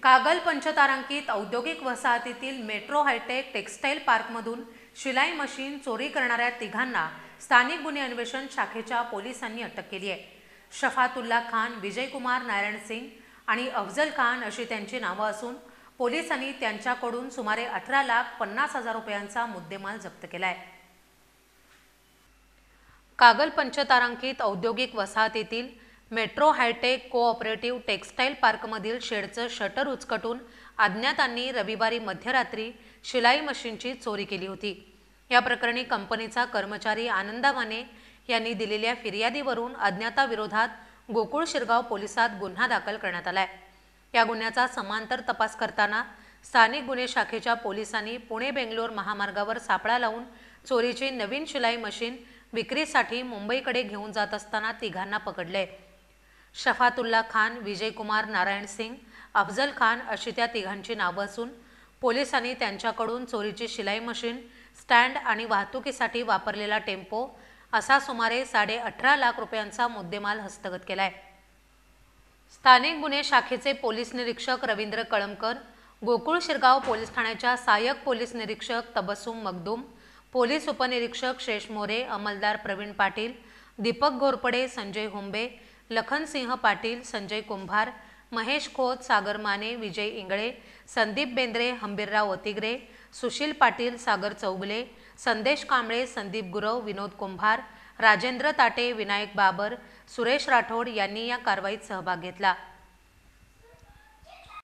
कागल पंचतारांकित औद्योगिक वसाहतीतील मेट्रो हायटेक टेक्सटाईल पार्कमधून शिलाई मशीन चोरी करणाऱ्या तिघांना स्थानिक गुन्हे अन्वेषण शाखेच्या पोलिसांनी अटक केली आहे। शफातुल्ला खान, विजयकुमार नारायण सिंग आणि अफजल खान अशी त्यांची नावं असून पोलिसांनी त्यांच्याकडून सुमारे 18,50,000 रुपयांचा मुद्देमाल जप्त केला आहे। कागल पंचतारांकित औद्योगिक वसाहतीतील मेट्रो हायटेक कोऑपरेटिव्ह टेक्सटाईल पार्कमधील शेडचं शटर उचकटून अज्ञातांनी रविवारी मध्यरात्री शिलाई मशीनची चोरी केली होती। या प्रकरणी कंपनीचा कर्मचारी आनंदा माने यांनी दिलेल्या फिर्यादीवरून अज्ञाताविरोधात गोकुळ शिरगाव पोलिसात गुन्हा दाखल करण्यात आलाय। या गुन्ह्याचा समांतर तपास करताना स्थानिक गुन्हे शाखेच्या पोलिसांनी पुणे-बेंगलोर महामार्गावर सापळा लावून चोरीची नवीन शिलाई मशीन विक्रीसाठी मुंबईकडे घेऊन जात असताना तिघांना पकडले। शफातुल्ला खान, विजयकुमार नारायण सिंग, अफजल खान अशी त्या तिघांची नावं असून पोलिसांनी त्यांच्याकडून चोरीची शिलाई मशीन, स्टँड आणि वाहतुकीसाठी वापरलेला टेम्पो असा सुमारे 18.5 लाख रुपयांचा मुद्देमाल हस्तगत केलाय। स्थानिक गुन्हे शाखेचे पोलीस निरीक्षक रवींद्र कळमकर, गोकुळ शिरगाव पोलीस ठाण्याच्या सहाय्यक पोलीस निरीक्षक तबस्सुम मखदूम, पोलीस उपनिरीक्षक शेष मोरे, अंमलदार प्रवीण पाटील, दीपक घोरपडे, संजय हुंबे, लखनसिंह पाटील, संजय कुंभार, महेश खोत, सागर माने, विजय इंगळे, संदीप बेंद्रे, हंबीरराव अतिग्रे, सुशील पाटील, सागर चौगले, संदेश कांबळे, संदीप गुरव, विनोद कुंभार, राजेंद्र ताटे, विनायक बाबर, सुरेश राठोड यांनी या कारवाईत सहभाग घेतला।